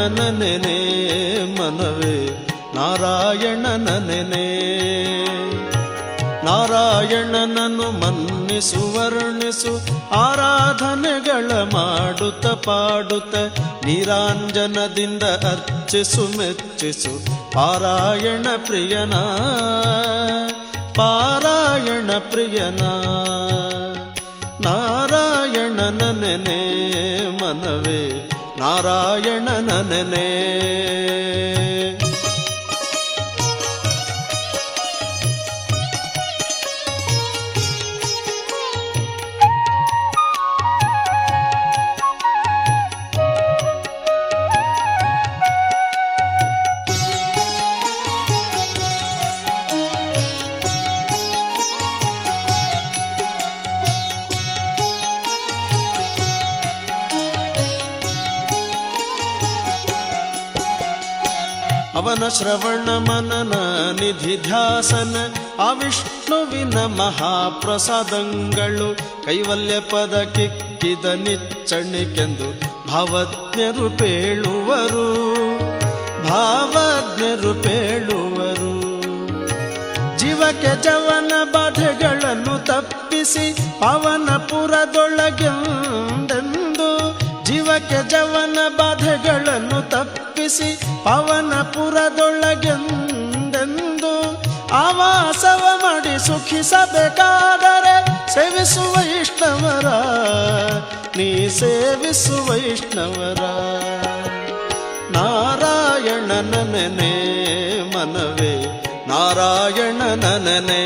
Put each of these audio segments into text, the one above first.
ನಾರಾಯಣನ ನೆನೆ ಮನವೇ ನಾರಾಯಣನ ನೆನೆ. ನಾರಾಯಣನನ್ನು ಮನ್ನಿಸು ವರ್ಣಿಸು ಆರಾಧನೆಗಳ ಮಾಡುತ್ತ ಪಾಡುತ್ತ ನೀರಾಂಜನದಿಂದ ಅರ್ಚಿಸು ಮೆಚ್ಚಿಸು ಪಾರಾಯಣ ಪ್ರಿಯನ ಪಾರಾಯಣ ಪ್ರಿಯನ. ನಾರಾಯಣನ ನೆನೆ ಮನವೇ ನಾರಾಯಣನ ನೆನೆ. ಅವನ ಶ್ರವಣ ಮನನ ನಿಧಿ ಧ್ಯಾಸನ ಆ ವಿಷ್ಣುವಿನ ಮಹಾಪ್ರಸಾದಂಗಳು ಕೈವಲ್ಯ ಪದ ಕಿಕ್ಕಿದ ನಿಚ್ಚಣಿಕೆಂದು ಭಾವಜ್ಞರು ಪೇಳುವರು ಭಾವಜ್ಞರು ಪೇಳುವರು. ಜೀವಕ್ಕೆ ಜವನ ಬಾಧೆಗಳನ್ನು ತಪ್ಪಿಸಿ ಪವನಪುರದೊಳಗೆಂದೆಂದು ಜೀವಕ್ಕೆ ಜವನ ಬಾಧೆಗಳನ್ನು ತಪ್ಪಿಸಿ ಪವನಪುರದೊಳಗೆಂದೆಂದು ಆವಾಸವ ಮಾಡಿ ಸುಖಿಸಬೇಕಾದರೆ ಸೇವಿಸು ವೈಷ್ಣವರ ನೀ ಸೇವಿಸು ವೈಷ್ಣವರ. ನಾರಾಯಣನ ನೆನೆ ಮನವೇ ನಾರಾಯಣನ ನೆನೆ.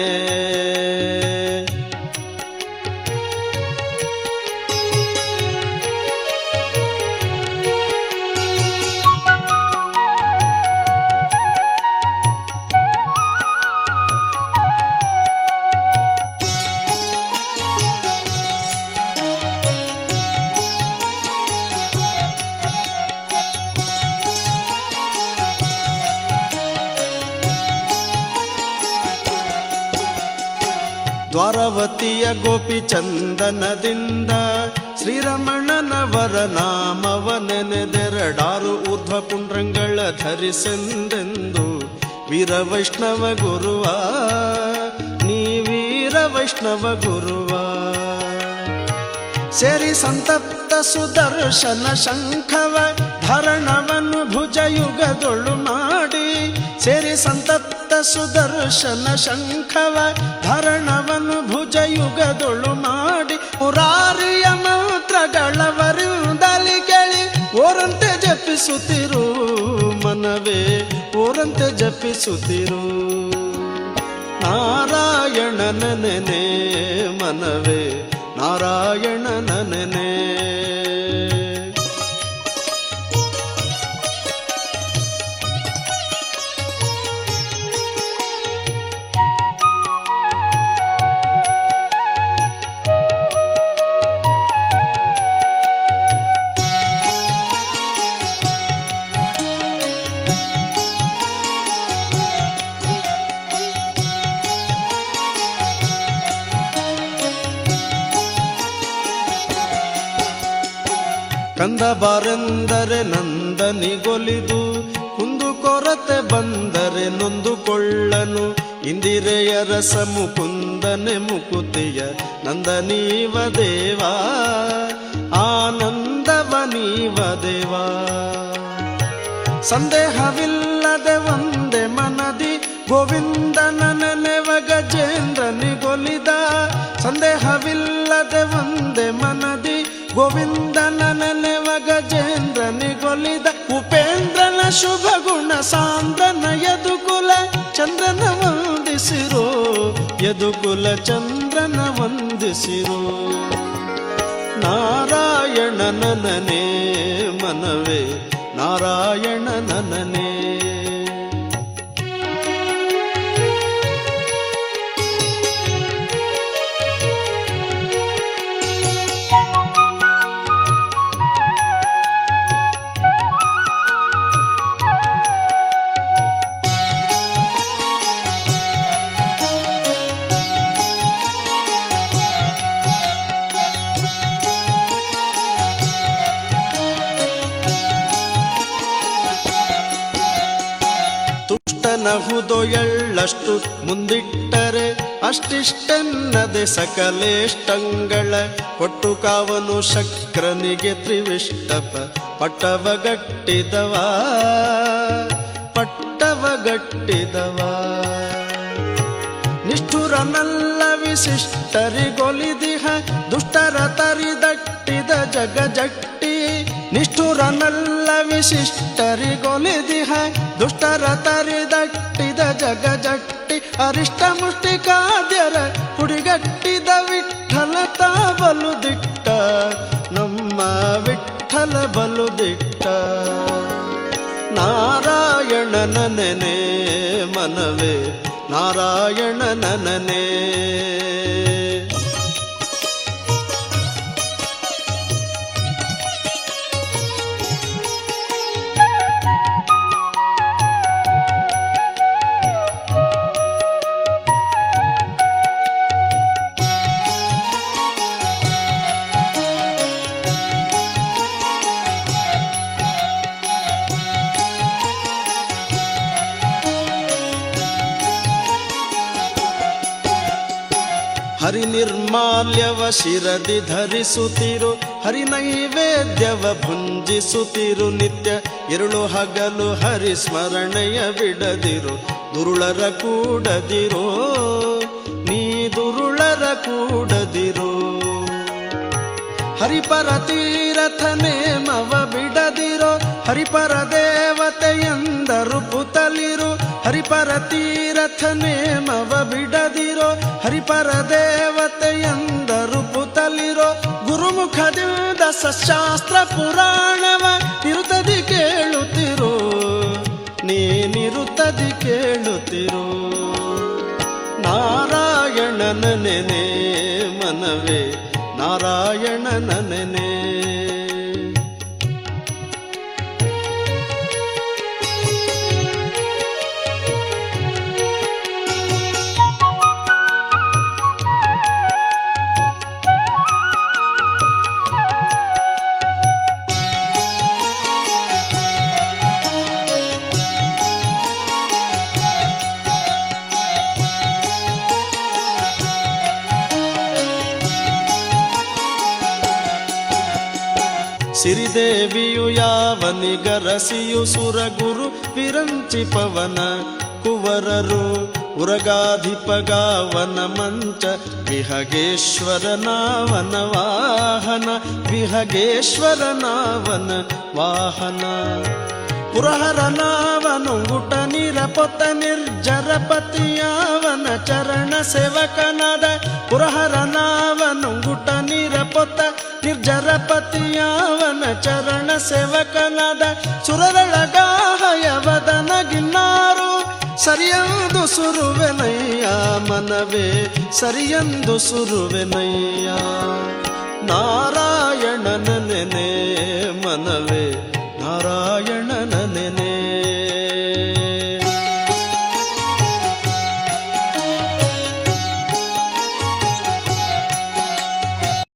ದ್ವಾರವತಿಯ ಗೋಪಿ ಚಂದನದಿಂದ ಶ್ರೀರಮಣನವರ ನಾಮವ ನೆನೆದೆರಡಾರು ಊರ್ಧ್ವ ಪುಂಡ್ರಂಗಳ ಧರಿಸೆಂದೆಂದು ವೀರ ವೈಷ್ಣವ ಗುರುವ ನೀ ವೀರ ವೈಷ್ಣವ ಗುರುವ. ಸೇರಿ ಸಂತಪ್ತ ಸುದರ್ಶನ ಶಂಖವ ಧರಣವನ್ನು ಭುಜಯುಗದೊಳು ಮಾಡಿ ಸೇರಿ ಸಂತಪ್ತ ಸುದರ್ಶನ ಶಂಖವ ಧರಣವನ್ನು ಭುಜಯುಗದೊಳು ಮಾಡಿ ಮುರಾರಿಯ ಮಂತ್ರಗಳವರಿಂದಲಿ ಕೇಳಿ ಓರಂತೆ ಜಪಿಸುತ್ತಿರು ಮನವೇ ಓರಂತೆ ಜಪಿಸುತ್ತಿರು. ನಾರಾಯಣನ ನೆನೆ ಮನವೇ ನಾರಾಯಣನ ನೆನೆ. ಕಂದ ಬಾರೆಂದರೆ ನಂದನಿಗೊಲಿದು ಕುಂದು ಕೊರತೆ ಬಂದರೆ ನೊಂದುಕೊಳ್ಳನು ಇಂದಿರೆಯ ರಸ ಮುಕುಂದನೆ ಮುಕುತಿಯ ನಂದನೀವ ದೇವಾ ಆನಂದವ ನೀವ ದೇವಾ. ಸಂದೇಹವಿಲ್ಲದೆ ಒಂದೇ ಮನದಿ ಗೋವಿಂದನ ನೆನೆವ ಗಜೇಂದ್ರನಿಗೊಲಿದ ಸಂದೇಹವಿಲ್ಲದೆ ಒಂದೇ ಮನದಿ ಗೋವಿಂದನ ನೆನೆವ ಗಜೇಂದ್ರನಿಗೊಲಿದ ಉಪೇಂದ್ರನ ಶುಭ ಗುಣ ಸಾಂದ್ರನ ಯದುಕುಲ ಚಂದ್ರನ ವಂದಿಸಿರೋ ಯದುಕುಲ ಚಂದ್ರನ ವಂದಿಸಿರೋ. ನಾರಾಯಣನ ನೆನೆ ಮನವೇ ನಾರಾಯಣನ ನೆನೆ. ಸನಹುದೋ ಎಳ್ಳಷ್ಟು ಮುಂದಿಟ್ಟರೆ ಅಷ್ಟಿಷ್ಟೆನ್ನದೆ ಸಕಲೇಷ್ಟಂಗಳ ಕೊಟ್ಟು ಕಾವನು ಶಕ್ರನಿಗೆ ತ್ರಿವಿಷ್ಟಪ ಪಟ್ಟವಗಟ್ಟಿದವ ನಿಷ್ಠುರನಲ್ಲ ವಿಶಿಷ್ಟರಿಗೊಲಿದಿಹ ದುಷ್ಟರ ತರಿದಟ್ಟಿದ ಜಗಜಟ್ಟಿ ನಿಷ್ಠುರನಲ್ಲ ವಿಶಿಷ್ಟರಿಗೊಲಿದಿಹ ದುಷ್ಟರ ತರಿದಟ್ಟಿದ ಜಗಜಟ್ಟಿ ಅರಿಷ್ಟ ಮುಷ್ಟಿಕಾದ್ಯರ ಹುಡಿಗಟ್ಟಿದ ವಿಠಲ ತಾ ಬಲು ದಿಟ್ಟ ನಮ್ಮ ವಿಠಲ ಬಲು ದಿಟ್ಟ ನಾರಾಯಣನ ನೆನೆ ಮನವೇ ನಾರಾಯಣನ ನೆನೆ ಹರಿ ನಿರ್ಮಾಲ್ಯವ ಶಿರದಿ ಧರಿಸುತ್ತಿರು ಹರಿ ನೈವೇದ್ಯವ ಭುಂಜಿಸುತ್ತಿರು ನಿತ್ಯ ഇരുಳು ಹಗಲು ಹರಿ ಸ್ಮರಣೆಯ ಬಿಡದಿರು ದುರುಳರ ಕೂಡದಿರೋ ನೀ ದುರುಳರ ಕೂಡದಿರೋ ಹರಿಪರ ತೀರಥ ನೇಮವ ಬಿಡದಿರೋ ಹರಿಪರ ದೇವತೆಯಂದರು ಪುತಲಿರು ಹರಿಪರ ತೀರಥ ನೇಮವ ಬಿಡದಿರೋ ಹರಿಪರ ದೇವತೆಯಂದರು ಪುತಲಿರೋ ಗುರುಮುಖದಿಂದ ಸಶಾಸ್ತ್ರ ಪುರಾಣವ ನಿರುತದಿ ಕೇಳುತ್ತಿರೋ ನೀ ನಿರುತದಿ ಕೇಳುತ್ತಿರೋ ನಾರಾಯಣನ ನೆನೆ ಮನವೇ ನಾರಾಯಣನ ನೆನೆ ಸಿರಿದೇವಿಯು ಯಾವನಿಗರಸಿಯು ಸುರಗುರು ವಿರಂಚಿ ಪವನ ಕುವರರು ಉರಗಾಧಿಪಗಾವನ ಮಂಚ ವಿಹಗೇಶ್ವರನಾವನ ವಾಹನ ವಿಹಗೇಶ್ವರನಾವನ ವಾಹನ ಪುರಹರನಾವನುಂಗುಟ ನಿರಪೊತ ನಿರ್ಜರಪತಿಯಾವನ ಚರಣ ಸೇವಕನಾದ ಪುರಹರನಾವನುಂಗುಟ ನಿರಪೊತ ನಿರ್ಜರಪತಿಯಾವನ ಚರಣ ಸೇವಕನಾದ ಸುರರಳಗಾಹಯವದನ ಗಿನ್ನಾರು ಸರಿಯಂದು ಸುರುವೆನಯ್ಯ ಮನವೇ ಸರಿಯಂದು ಸುರುವೆನಯ್ಯ ನಾರಾಯಣನ ನೆನೆ ಮನವೇ